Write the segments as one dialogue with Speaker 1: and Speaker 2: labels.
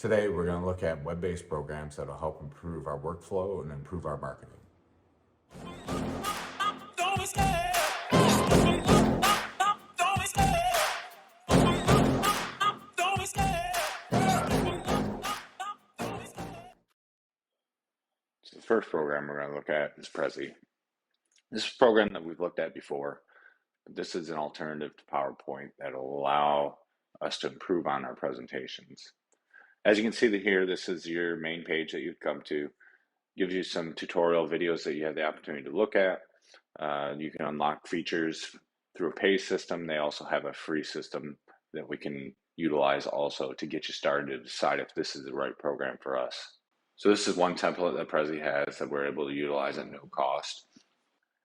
Speaker 1: Today, we're going to look at web-based programs that will help improve our workflow and improve our marketing.
Speaker 2: So the first program we're going to look at is Prezi. This is a program that we've looked at before. This is an alternative to PowerPoint that will allow us to improve on our presentations. As you can see here, this is your main page that you've come to. Gives you some tutorial videos that you have the opportunity to look at. You can unlock features through a pay system. They also have a free system that we can utilize also to get you started to decide if this is the right program for us. So this is one template that Prezi has that we're able to utilize at no cost.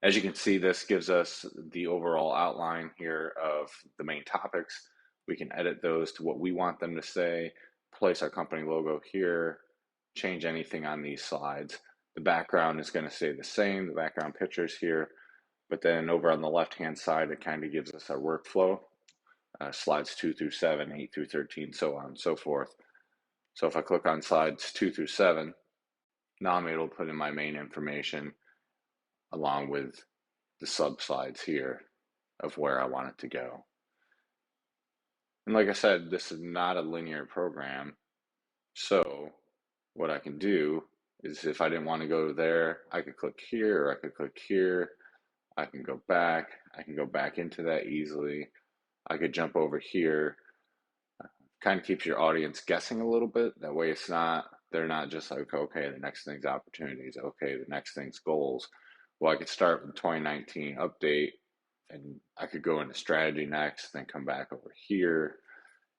Speaker 2: As you can see, this gives us the overall outline here of the main topics. We can edit those to what we want them to say, place our company logo here, change anything on these slides. The background is going to stay the same, the background pictures here, but then over on the left-hand side, it kind of gives us our workflow, slides 2 through 7, 8 through 13, so on and so forth. So if I click on slides 2 through 7, now I'm able to put in my main information along with the sub slides here of where I want it to go. And like I said, this is not a linear program. So what I can do is if I didn't want to go there, I could click here or I could click here. I can go back. I can go back into that easily. I could jump over here. Kind of keeps your audience guessing a little bit. That way they're not just like, okay, the next thing's opportunities. Okay, the next thing's goals. Well, I could start with 2019 update and I could go into strategy next, then come back over here.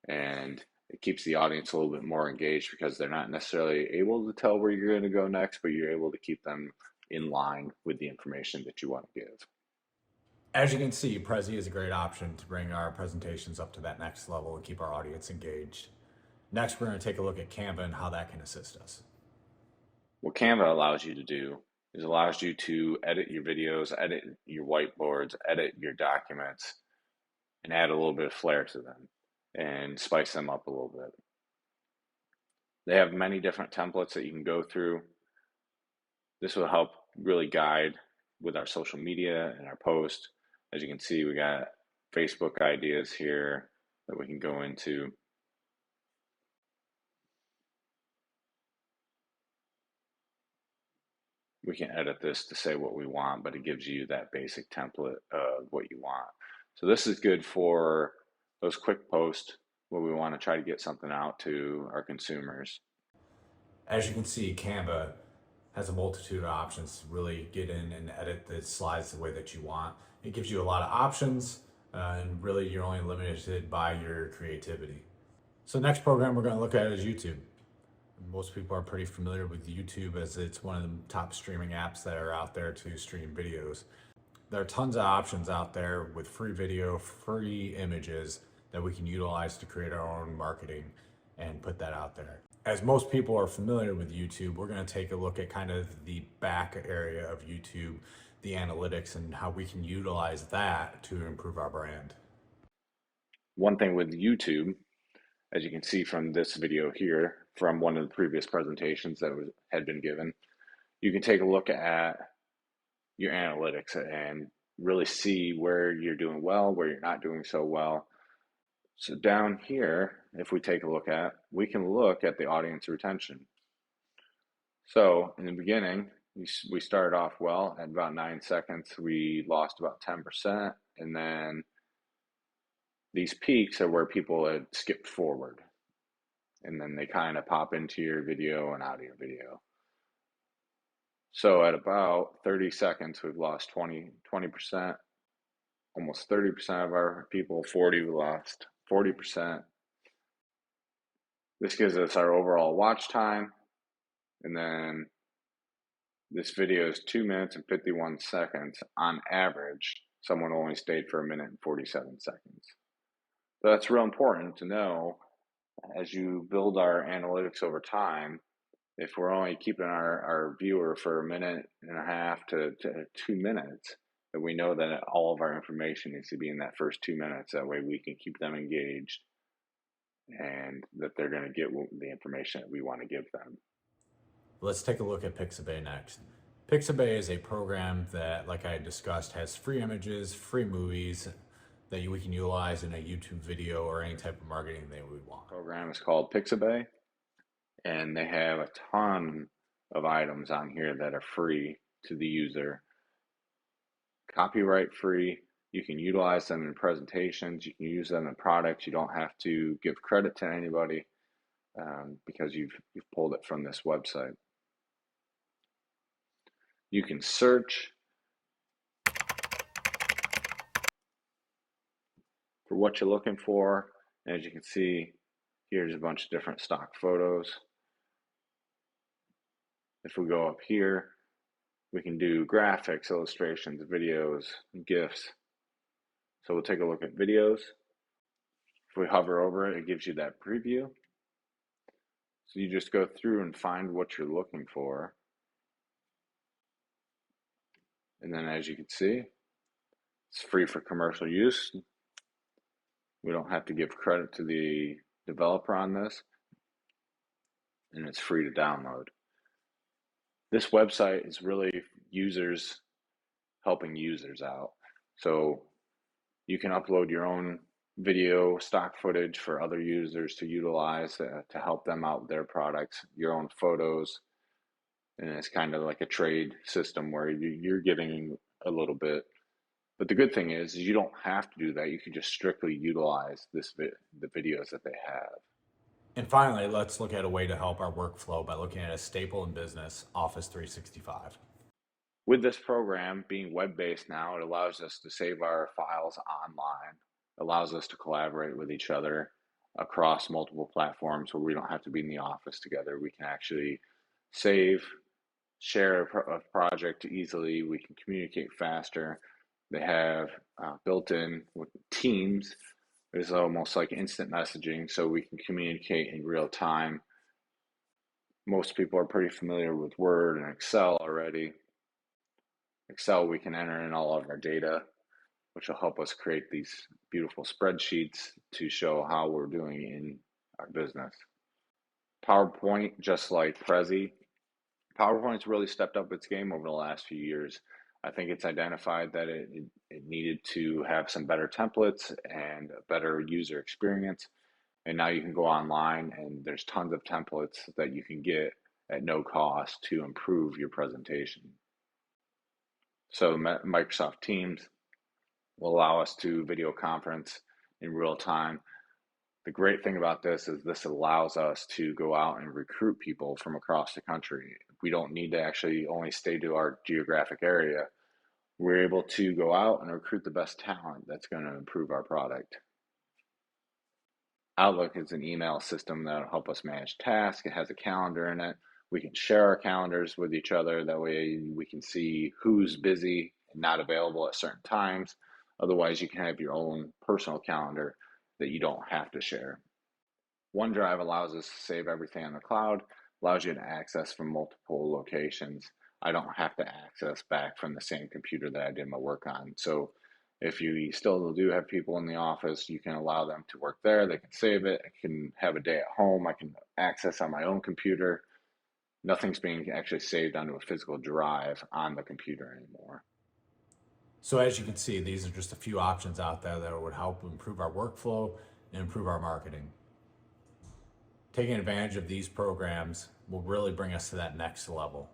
Speaker 2: And it keeps the audience a little bit more engaged because they're not necessarily able to tell where you're going to go next, but you're able to keep them in line with the information that you want to give.
Speaker 1: As you can see, Prezi is a great option to bring our presentations up to that next level and keep our audience engaged. Next, we're going to take a look at Canva and how that can assist us.
Speaker 2: What Canva allows you to do is allows you to edit your videos, edit your whiteboards, edit your documents, and add a little bit of flair to them and spice them up a little bit. They have many different templates that you can go through. This will help really guide with our social media and our post. As you can see, we got Facebook ideas here that we can go into. We can edit this to say what we want, but it gives you that basic template of what you want. So this is good for those quick posts where we want to try to get something out to our consumers.
Speaker 1: As you can see, Canva has a multitude of options to really get in and edit the slides the way that you want. It gives you a lot of options, and really you're only limited by your creativity. So next program we're going to look at is YouTube. Most people are pretty familiar with YouTube as it's one of the top streaming apps that are out there to stream videos. There are tons of options out there with free video, free images that we can utilize to create our own marketing and put that out there. As most people are familiar with YouTube, we're going to take a look at kind of the back area of YouTube, the analytics, and how we can utilize that to improve our brand.
Speaker 2: One thing with YouTube, as you can see from this video here, from one of the previous presentations that had been given, you can take a look at your analytics and really see where you're doing well, where you're not doing so well. So down here, if we take a look at, we can look at the audience retention. So in the beginning, we started off well at about 9 seconds. We lost about 10%. And then these peaks are where people had skipped forward. And then they kind of pop into your video and out of your video. So at about 30 seconds, we've lost 20%, almost 30% of our people, 40, we lost 40%. This gives us our overall watch time. And then this video is 2 minutes and 51 seconds. On average, someone only stayed for 1 minute and 47 seconds. So that's real important to know as you build our analytics over time. If we're only keeping our viewer for 1.5 minutes to 2 minutes, then we know that all of our information needs to be in that first 2 minutes. That way we can keep them engaged and that they're going to get the information that we want to give them.
Speaker 1: Let's take a look at Pixabay next. Pixabay is a program that, like I discussed, has free images, free movies that we can utilize in a YouTube video or any type of marketing that we want.
Speaker 2: The program is called Pixabay, and they have a ton of items on here that are free to the user. Copyright free. You can utilize them in presentations. You can use them in products. You don't have to give credit to anybody because you've pulled it from this website. You can search for what you're looking for. As you can see, here's a bunch of different stock photos. If we go up here, we can do graphics, illustrations, videos, GIFs. So we'll take a look at videos. If we hover over it, it gives you that preview. So you just go through and find what you're looking for. And then as you can see, it's free for commercial use. We don't have to give credit to the developer on this, and it's free to download. This website is really users helping users out. So you can upload your own video, stock footage for other users to utilize to help them out with their products, your own photos. And it's kind of like a trade system where you're giving a little bit. But the good thing is you don't have to do that. You can just strictly utilize the videos that they have.
Speaker 1: And finally, let's look at a way to help our workflow by looking at a staple in business, Office 365.
Speaker 2: With this program being web-based now, it allows us to save our files online, allows us to collaborate with each other across multiple platforms where we don't have to be in the office together. We can actually save, share a project easily. We can communicate faster. They have built-in with Teams. It's almost like instant messaging, so we can communicate in real time. Most people are pretty familiar with Word and Excel already. Excel, we can enter in all of our data, which will help us create these beautiful spreadsheets to show how we're doing in our business. PowerPoint, just like Prezi, PowerPoint's really stepped up its game over the last few years. I think it's identified that it needed to have some better templates and a better user experience. And now you can go online and there's tons of templates that you can get at no cost to improve your presentation. So Microsoft Teams will allow us to video conference in real time. The great thing about this is this allows us to go out and recruit people from across the country. We don't need to actually only stay to our geographic area. We're able to go out and recruit the best talent that's going to improve our product. Outlook is an email system that will help us manage tasks. It has a calendar in it. We can share our calendars with each other. That way we can see who's busy and not available at certain times. Otherwise, you can have your own personal calendar that you don't have to share. OneDrive allows us to save everything on the cloud, allows you to access from multiple locations. I don't have to access back from the same computer that I did my work on. So if you still do have people in the office, you can allow them to work there. They can save it. I can have a day at home. I can access on my own computer. Nothing's being actually saved onto a physical drive on the computer anymore.
Speaker 1: So as you can see, these are just a few options out there that would help improve our workflow and improve our marketing. Taking advantage of these programs will really bring us to that next level.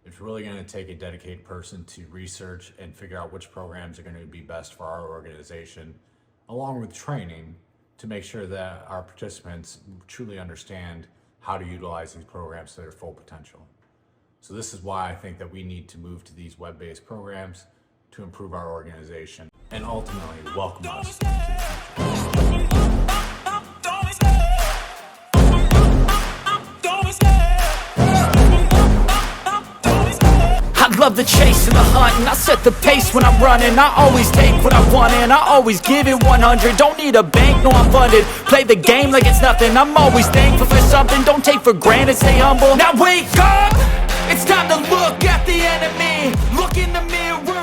Speaker 1: It's really going to take a dedicated person to research and figure out which programs are going to be best for our organization, along with training to make sure that our participants truly understand how to utilize these programs to their full potential. So this is why I think that we need to move to these web-based programs to improve our organization and ultimately welcome us into the future.
Speaker 3: I love the chase and the hunt, and I set the pace when I'm running. I always take what I want and I always give it 100. Don't need a bank, no I'm funded. Play the game like it's nothing. I'm always thankful for something. Don't take for granted, stay humble. Now wake up, it's time to look at the enemy. Look in the mirror.